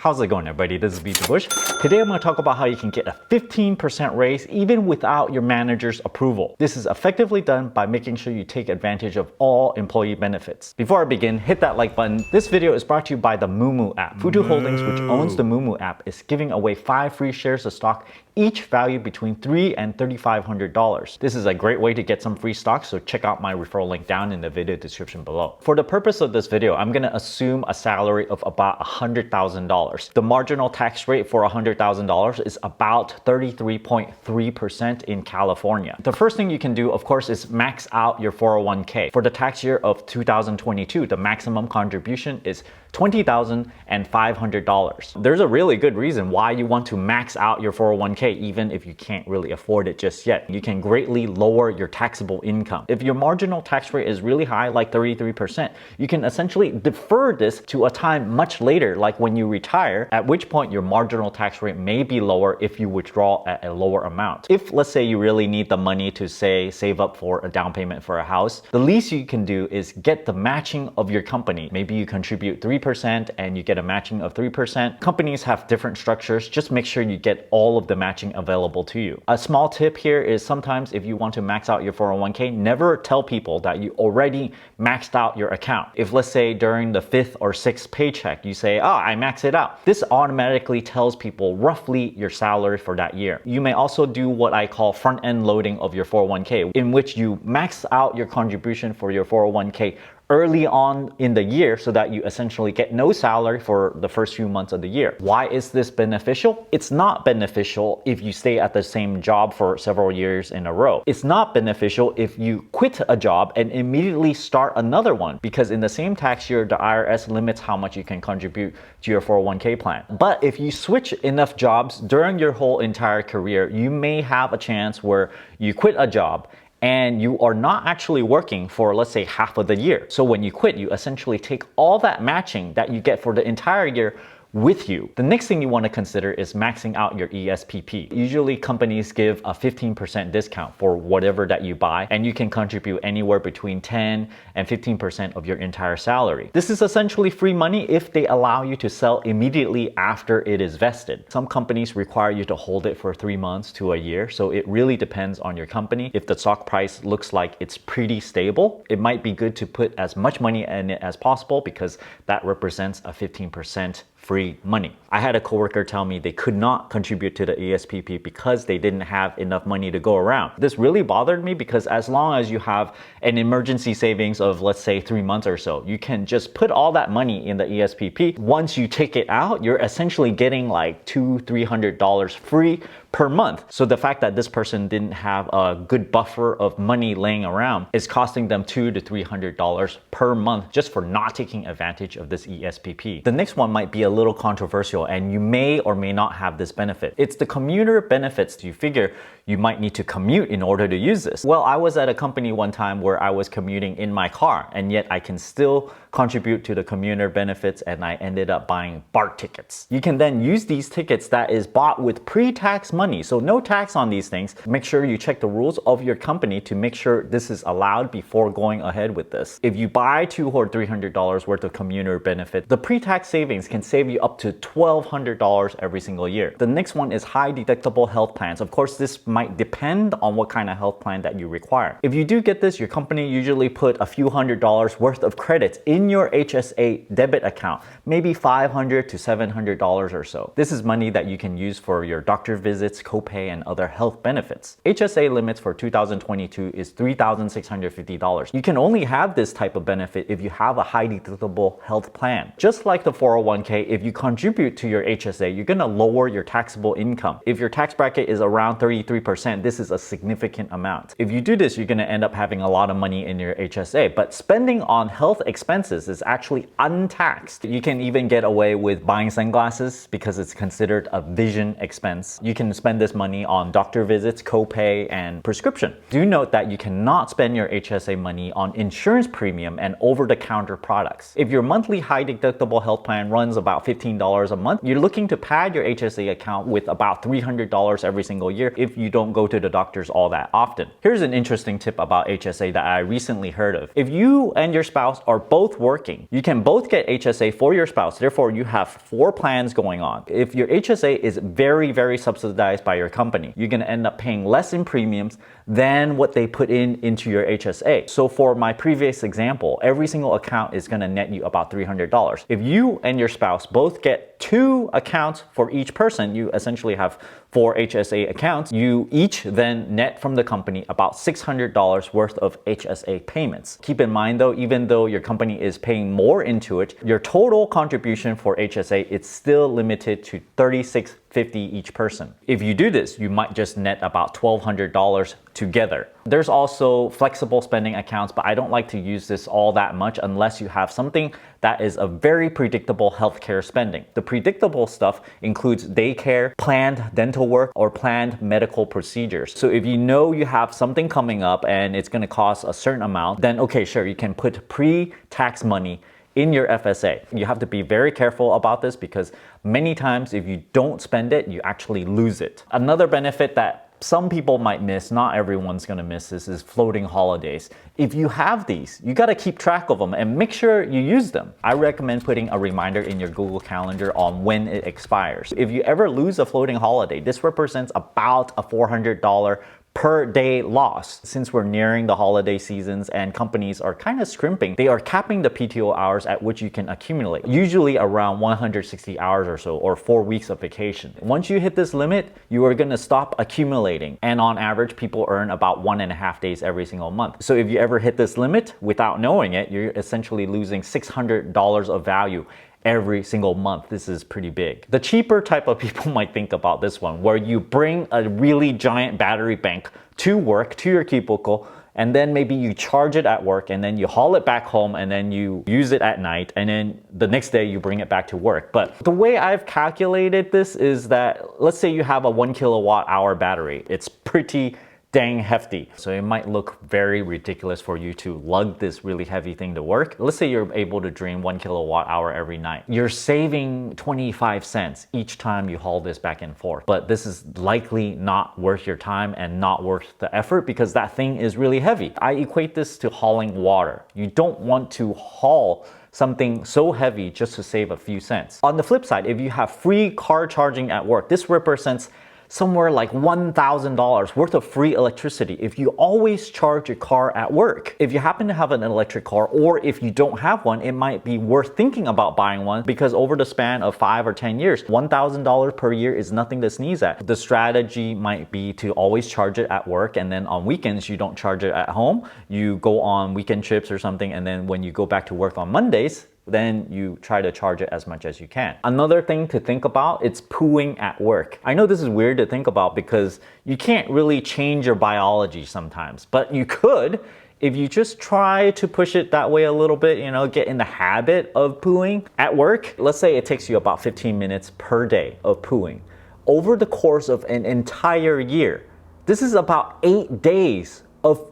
How's it going, everybody? This is BeatTheBush. Today I'm going to talk about how you can get a 15% raise even without your manager's approval. This is effectively done by making sure you take advantage of all employee benefits. Before I begin, hit that like button. This video is brought to you by the Moomoo app. Futu Holdings, which owns the Moomoo app, is giving away 5 free shares of stock, each valued between $300 and $3,500. This is a great way to get some free stock, so check out my referral link down in the video description below. For the purpose of this video, I'm going to assume a salary of about $100,000. The marginal tax rate for $100,000 is about 33.3% in California. The first thing you can do, of course, is max out your 401k. For the tax year of 2022, the maximum contribution is $20,500. There's a really good reason why you want to max out your 401k even if you can't really afford it just yet. You can greatly lower your taxable income. If your marginal tax rate is really high, like 33%, you can essentially defer this to a time much later, like when you retire, at which point your marginal tax rate may be lower if you withdraw at a lower amount. If, let's say, you really need the money to, say, save up for a down payment for a house, the least you can do is get the matching of your company. Maybe you contribute 3% and you get a matching of 3%. Companies have different structures. Just make sure you get all of the matching available to you. A small tip here is sometimes if you want to max out your 401k, never tell people that you already maxed out your account. If, let's say, during the 5th or 6th paycheck, you say, I maxed it out. This automatically tells people roughly your salary for that year. You may also do what I call front-end loading of your 401k, in which you max out your contribution for your 401k early on in the year so that you essentially get no salary for the first few months of the year. Why is this beneficial? It's not beneficial if you stay at the same job for several years in a row. It's not beneficial if you quit a job and immediately start another one, because in the same tax year, the IRS limits how much you can contribute to your 401k plan. But if you switch enough jobs during your whole entire career, you may have a chance where you quit a job and you are not actually working for, let's say, half of the year. So when you quit, you essentially take all that matching that you get for the entire year with you. The next thing you want to consider is maxing out your ESPP. Usually companies give a 15% discount for whatever that you buy, and you can contribute anywhere between 10 and 15% of your entire salary. This is essentially free money if they allow you to sell immediately after it is vested. Some companies require you to hold it for 3 months to a year, so it really depends on your company. If the stock price looks like it's pretty stable, it might be good to put as much money in it as possible, because that represents a 15% free money. I had a coworker tell me they could not contribute to the ESPP because they didn't have enough money to go around. This really bothered me, because as long as you have an emergency savings of, let's say, 3 months or so, you can just put all that money in the ESPP. Once you take it out, you're essentially getting like $200-300 free per month. So the fact that this person didn't have a good buffer of money laying around is costing them $200-300 per month just for not taking advantage of this ESPP. The next one might be a little controversial, and you may or may not have this benefit. It's the commuter benefits. You figure you might need to commute in order to use this. Well, I was at a company one time where I was commuting in my car, and yet I can still contribute to the commuter benefits, and I ended up buying BART tickets. You can then use these tickets that is bought with pre-tax money, so no tax on these things. Make sure you check the rules of your company to make sure this is allowed before going ahead with this. If you buy $200 or $300 worth of commuter benefit, the pre-tax savings can save you up to $1,200 every single year. The next one is high deductible health plans. Of course, this might depend on what kind of health plan that you require. If you do get this, your company usually put a few $100s worth of credits in your HSA debit account, maybe $500 to $700 or so. This is money that you can use for your doctor visits, copay, and other health benefits. HSA limits for 2022 is $3,650. You can only have this type of benefit if you have a high deductible health plan. Just like the 401k, if you contribute to your HSA, you're gonna lower your taxable income. If your tax bracket is around 33%, this is a significant amount. If you do this, you're gonna end up having a lot of money in your HSA, but spending on health expenses is actually untaxed. You can even get away with buying sunglasses because it's considered a vision expense. You can spend this money on doctor visits, copay, and prescription. Do note that you cannot spend your HSA money on insurance premium and over-the-counter products. If your monthly high deductible health plan runs about $15 a month, you're looking to pad your HSA account with about $300 every single year. If you you don't go to the doctors all that often. Here's an interesting tip about HSA that I recently heard of. If you and your spouse are both working, you can both get HSA for your spouse. Therefore, you have 4 plans going on. If your HSA is very, very subsidized by your company, you're going to end up paying less in premiums than what they put into your HSA. So for my previous example, every single account is going to net you about $300. If you and your spouse both get 2 accounts for each person, you essentially have 4 HSA accounts, you each then net from the company about $600 worth of HSA payments. Keep in mind though, even though your company is paying more into it, your total contribution for HSA is still limited to $36.50 each person. If you do this, you might just net about $1,200 together. There's also flexible spending accounts, but I don't like to use this all that much unless you have something that is a very predictable healthcare spending. The predictable stuff includes daycare, planned dental work, or planned medical procedures. So if you know you have something coming up and it's going to cost a certain amount, then okay, sure, you can put pre-tax money in your FSA. You have to be very careful about this because many times if you don't spend it, you actually lose it. Another benefit that some people might miss, not everyone's gonna miss this, is floating holidays. If you have these, you gotta keep track of them and make sure you use them. I recommend putting a reminder in your Google Calendar on when it expires. If you ever lose a floating holiday, this represents about a $400 per day loss. Since we're nearing the holiday seasons and companies are kind of scrimping, they are capping the PTO hours at which you can accumulate, usually around 160 hours or so, or 4 weeks of vacation. Once you hit this limit, you are going to stop accumulating, and on average people earn about 1.5 days every single month. So if you ever hit this limit without knowing it, you're essentially losing $600 of value every single month. This is pretty big. The cheaper type of people might think about this one, where you bring a really giant battery bank to work, to your cubicle, and then maybe you charge it at work and then you haul it back home and then you use it at night and then the next day you bring it back to work. But the way I've calculated this is that, let's say you have a 1 kilowatt hour battery. It's pretty dang hefty. So it might look very ridiculous for you to lug this really heavy thing to work. Let's say you're able to drain 1 kilowatt hour every night. You're saving 25 cents each time you haul this back and forth. But this is likely not worth your time and not worth the effort because that thing is really heavy. I equate this to hauling water. You don't want to haul something so heavy just to save a few cents. On the flip side, if you have free car charging at work, this represents somewhere like $1,000 worth of free electricity if you always charge your car at work. If you happen to have an electric car, or if you don't have one, it might be worth thinking about buying one because over the span of 5 or 10 years, $1,000 per year is nothing to sneeze at. The strategy might be to always charge it at work, and then on weekends you don't charge it at home. You go on weekend trips or something, and then when you go back to work on Mondays, then you try to charge it as much as you can. Another thing to think about, it's pooing at work. I know this is weird to think about because you can't really change your biology sometimes, but you could if you just try to push it that way a little bit, get in the habit of pooing at work. Let's say it takes you about 15 minutes per day of pooing. Over the course of an entire year, this is about 8 days of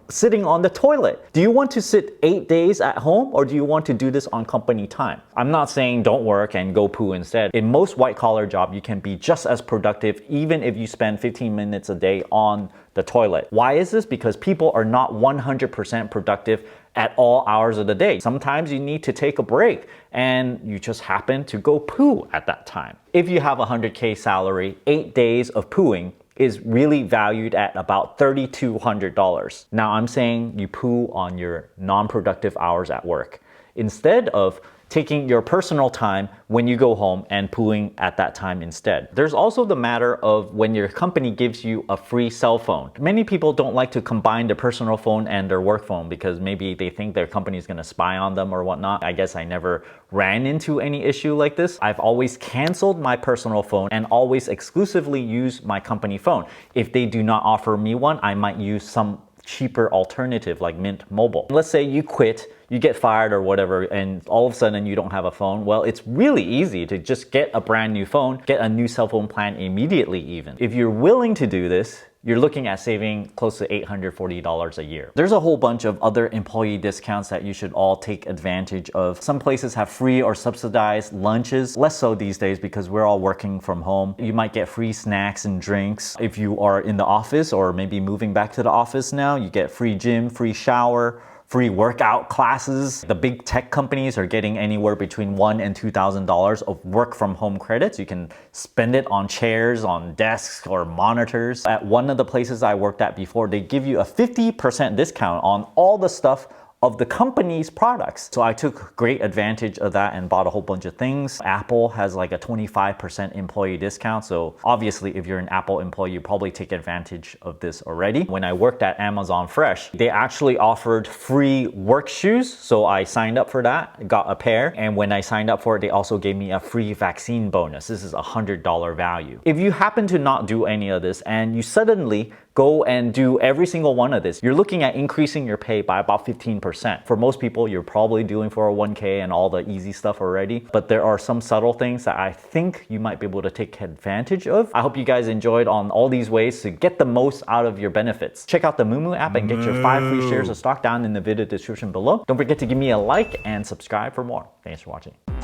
sitting on the toilet. Do you want to sit 8 days at home, or do you want to do this on company time? I'm not saying don't work and go poo instead. In most white collar jobs, you can be just as productive even if you spend 15 minutes a day on the toilet. Why is this? Because people are not 100% productive at all hours of the day. Sometimes you need to take a break and you just happen to go poo at that time. If you have a 100K salary, 8 days of pooing is really valued at about $3,200. Now I'm saying you poo on your non-productive hours at work instead of taking your personal time when you go home and pooing at that time instead. There's also the matter of when your company gives you a free cell phone. Many people don't like to combine their personal phone and their work phone because maybe they think their company is going to spy on them or whatnot. I guess I never ran into any issue like this. I've always canceled my personal phone and always exclusively use my company phone. If they do not offer me one, I might use some cheaper alternative like Mint Mobile. Let's say you quit you get fired or whatever, and all of a sudden you don't have a phone. Well, it's really easy to just get a brand new phone, get a new cell phone plan immediately even. If you're willing to do this, you're looking at saving close to $840 a year. There's a whole bunch of other employee discounts that you should all take advantage of. Some places have free or subsidized lunches, less so these days because we're all working from home. You might get free snacks and drinks. If you are in the office or maybe moving back to the office now, you get free gym, free shower, free workout classes. The big tech companies are getting anywhere between $1,000 and $2,000 of work from home credits. You can spend it on chairs, on desks, or monitors. At one of the places I worked at before, they give you a 50% discount on all the stuff of the company's products. So I took great advantage of that and bought a whole bunch of things. Apple has like a 25% employee discount. So obviously if you're an Apple employee, you probably take advantage of this already. When I worked at Amazon Fresh, they actually offered free work shoes. So I signed up for that, got a pair. And when I signed up for it, they also gave me a free vaccine bonus. This is a $100 value. If you happen to not do any of this and you suddenly go and do every single one of this, you're looking at increasing your pay by about 15%. For most people, you're probably doing 401k and all the easy stuff already, but there are some subtle things that I think you might be able to take advantage of. I hope you guys enjoyed on all these ways to get the most out of your benefits. Check out the Moomoo app and get your 5 free shares of stock down in the video description below. Don't forget to give me a like and subscribe for more. Thanks for watching.